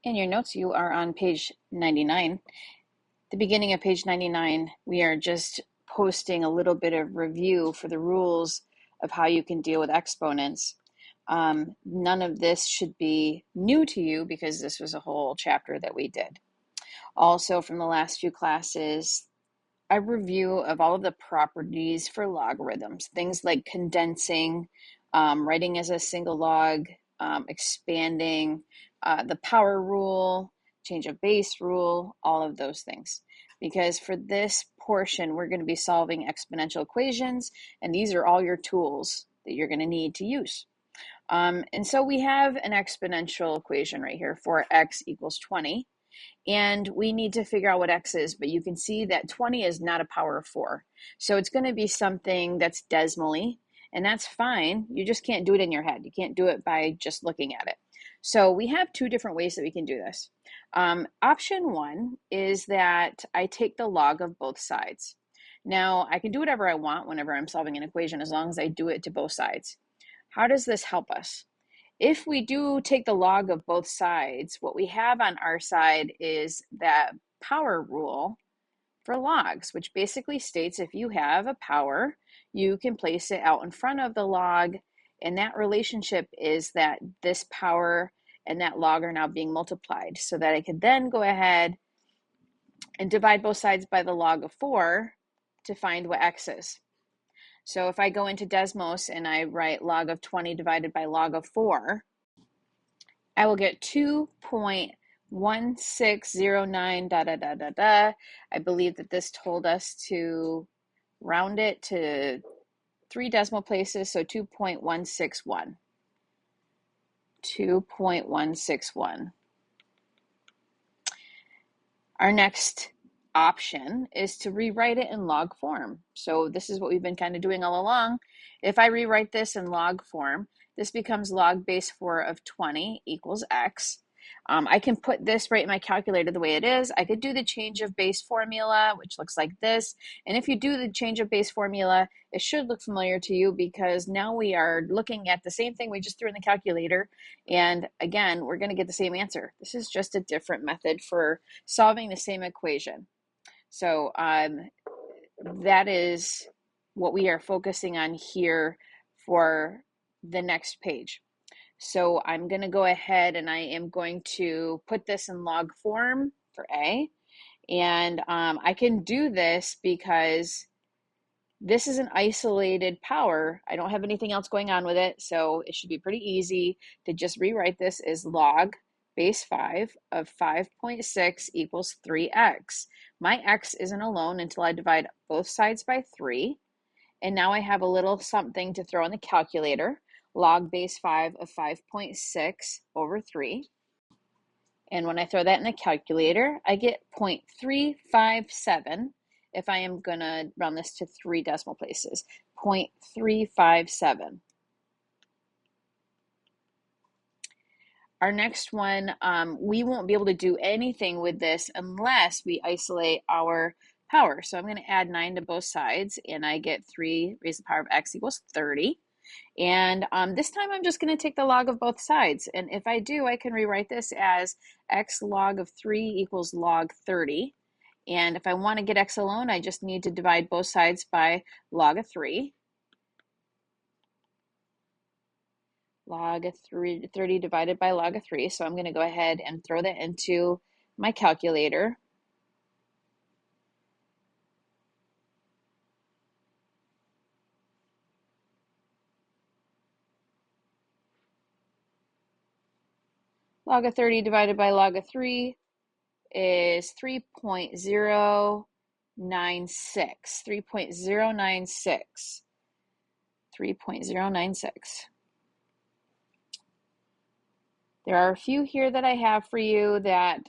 In your notes, you are on page 99. The beginning of page 99, we are just posting a little bit of review for the rules of how you can deal with exponents. None of this should be new to you because this was a whole chapter that we did. Also, from the last few classes, a review of all of the properties for logarithms, things like condensing, writing as a single log, expanding, the power rule, change of base rule, all of those things. Because for this portion, we're going to be solving exponential equations, and these are all your tools that you're going to need to use. And so we have an exponential equation right here for x equals 20. And we need to figure out what x is, but you can see that 20 is not a power of 4. So it's going to be something that's decimally, and that's fine. You just can't do it in your head. You can't do it by just looking at it. So we have two different ways that we can do this. Option one is that I take the log of both sides. Now, I can do whatever I want whenever I'm solving an equation as long as I do it to both sides. How does this help us? If we do take the log of both sides, what we have on our side is that power rule for logs, which basically states if you have a power, you can place it out in front of the log, and that relationship is that this power and that log are now being multiplied, so that I could then go ahead and divide both sides by the log of 4 to find what x is. So if I go into Desmos and I write log of 20 divided by log of 4, I will get 2.1609 da da da da da. I believe that this told us to round it to 3 decimal places, so 2.161. 2.161. Our next option is to rewrite it in log form. So this is what we've been kind of doing all along. If I rewrite this in log form, this becomes log base 4 of 20 equals x. I can put this right in my calculator the way it is. I could do the change of base formula, which looks like this. And if you do the change of base formula, it should look familiar to you because now we are looking at the same thing we just threw in the calculator. And again, we're going to get the same answer. This is just a different method for solving the same equation. So that is what we are focusing on here for the next page. So I'm going to go ahead and I am going to put this in log form for A. And I can do this because this is an isolated power. I don't have anything else going on with it, so it should be pretty easy to just rewrite this as log base 5 of 5.6 equals 3x. My x isn't alone until I divide both sides by 3. And now I have a little something to throw in the calculator. Log base 5 of 5.6 over 3. And when I throw that in the calculator, I get 0.357 if I am going to round this to 3 decimal places. 0.357. Our next one, we won't be able to do anything with this unless we isolate our power. So I'm going to add 9 to both sides, and I get 3 raised to the power of x equals 30. And this time I'm just going to take the log of both sides. And if I do, I can rewrite this as x log of 3 equals log 30. And if I want to get x alone, I just need to divide both sides by log of 3. Log of 30 divided by log of 3. So I'm going to go ahead and throw that into my calculator. Log of 30 divided by log of 3 is 3.096. 3.096. 3.096. There are a few here that I have for you that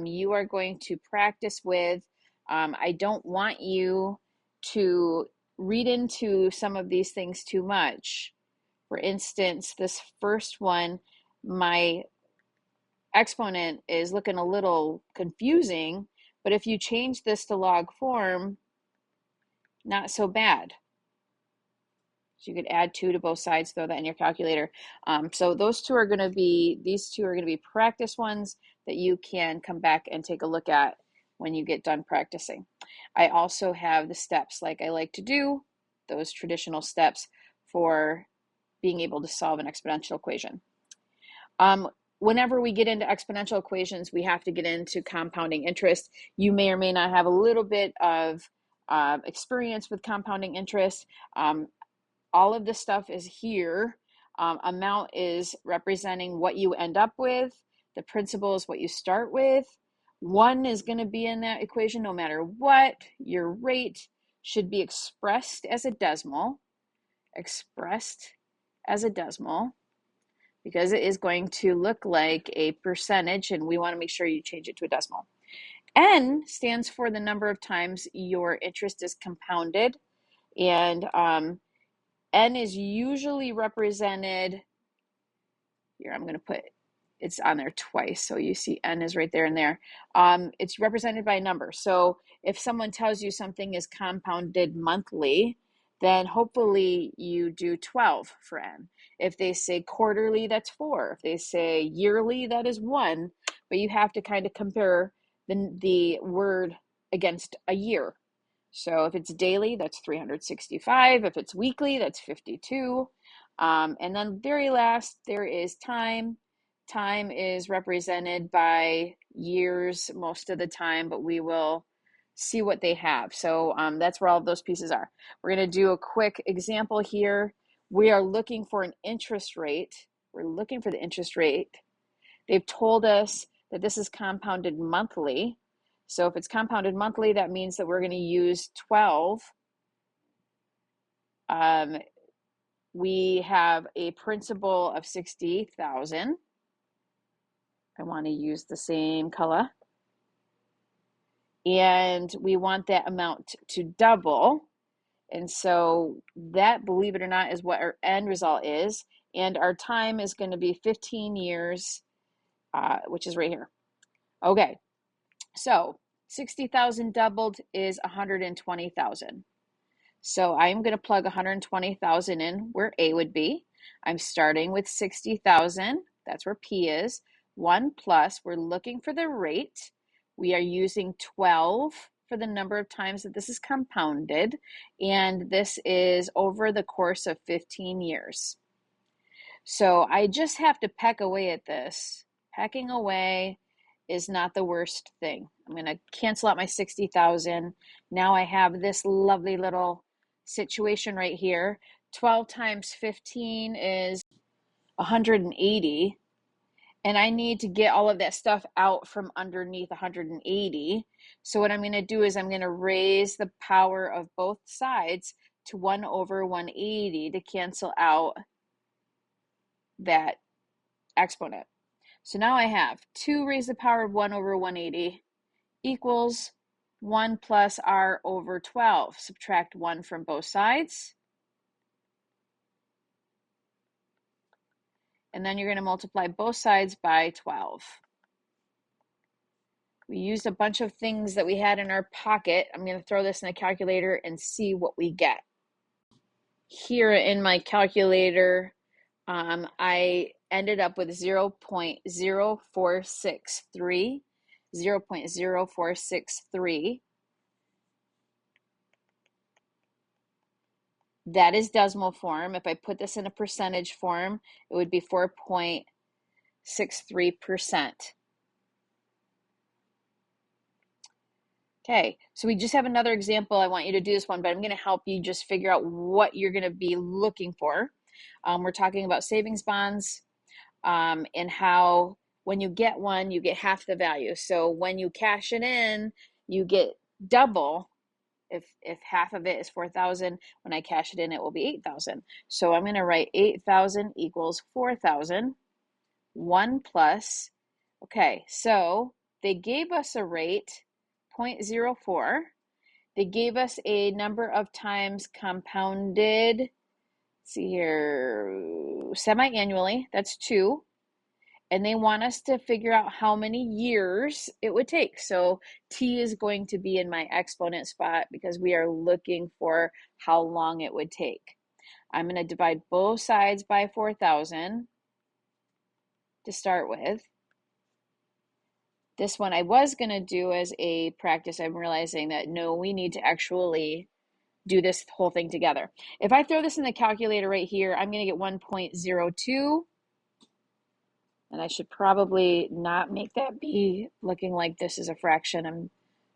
you are going to practice with. I don't want you to read into some of these things too much. For instance, this first one, my exponent is looking a little confusing, but if you change this to log form, not so bad. So you could add 2 to both sides, throw that in your calculator. So these two are going to be practice ones that you can come back and take a look at when you get done practicing. I also have the steps like I like to do, those traditional steps for being able to solve an exponential equation. Whenever we get into exponential equations, we have to get into compounding interest. You may or may not have a little bit of experience with compounding interest. All of this stuff is here. Amount is representing what you end up with. The principal is what you start with. 1 is going to be in that equation no matter what. Your rate should be expressed as a decimal. Because it is going to look like a percentage, and we want to make sure you change it to a decimal. N stands for the number of times your interest is compounded, and N is usually represented, here I'm going to put, it's on there twice, so you see N is right there and there. It's represented by a number. So if someone tells you something is compounded monthly, then hopefully you do 12 for N. If they say quarterly, that's 4. If they say yearly, that is 1. But you have to kind of compare the word against a year. So if it's daily, that's 365. If it's weekly, that's 52. And then very last, there is time. Time is represented by years most of the time, but we will see what they have. So that's where all of those pieces are. We're going to do a quick example here. We are looking for an interest rate. We're looking for the interest rate. They've told us that this is compounded monthly. So if it's compounded monthly, that means that we're going to use 12. We have a principal of 60,000. I want to use the same color. And we want that amount to double. And so that, believe it or not, is what our end result is. And our time is going to be 15 years, which is right here. Okay, so 60,000 doubled is 120,000. So I'm going to plug 120,000 in where A would be. I'm starting with 60,000. That's where P is. 1 plus, we're looking for the rate. We are using 12 for the number of times that this is compounded. And this is over the course of 15 years. So I just have to peck away at this. Pecking away is not the worst thing. I'm going to cancel out my 60,000. Now I have this lovely little situation right here. 12 times 15 is 180. And I need to get all of that stuff out from underneath 180. So what I'm going to do is I'm going to raise the power of both sides to 1 over 180 to cancel out that exponent. So now I have 2 raised to the power of 1 over 180 equals 1 plus r over 12. Subtract 1 from both sides. And then you're going to multiply both sides by 12. We used a bunch of things that we had in our pocket. I'm going to throw this in a calculator and see what we get. Here in my calculator, I ended up with 0.0463. 0.0463. That is decimal form. If I put this in a percentage form, it would be 4.63%. Okay, so we just have another example. I want you to do this one, but I'm going to help you just figure out what you're going to be looking for. We're talking about savings bonds and how when you get one, you get half the value. So when you cash it in, you get double. If half of it is 4,000, when I cash it in, it will be 8,000. So I'm going to write 8,000 equals 4,000. 1 plus. Okay, so they gave us a rate 0.04. They gave us a number of times compounded. Let's see here, semi-annually. That's 2. And they want us to figure out how many years it would take. So T is going to be in my exponent spot because we are looking for how long it would take. I'm going to divide both sides by 4,000 to start with. This one I was going to do as a practice. I'm realizing that no, we need to actually do this whole thing together. If I throw this in the calculator right here, I'm going to get 1.02. And I should probably not make that be looking like this is a fraction. I'm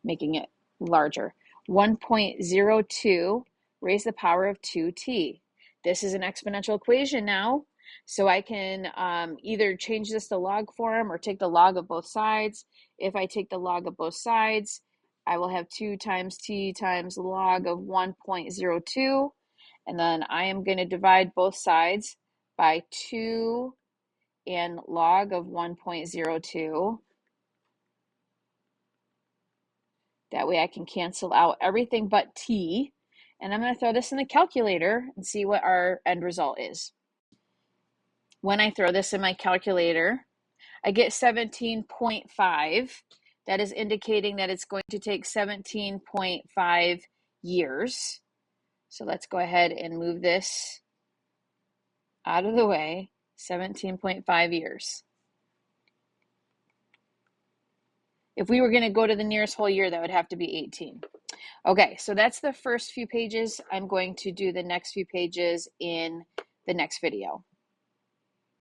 making it larger. 1.02 raised to the power of 2t. This is an exponential equation now. So I can either change this to log form or take the log of both sides. If I take the log of both sides, I will have 2 times t times log of 1.02. And then I am going to divide both sides by 2 and log of 1.02. That way I can cancel out everything but t. And I'm going to throw this in the calculator and see what our end result is. When I throw this in my calculator, I get 17.5. That is indicating that it's going to take 17.5 years. So let's go ahead and move this out of the way. 17.5 years. If we were going to go to the nearest whole year, that would have to be 18. Okay, so that's the first few pages. I'm going to do the next few pages in the next video.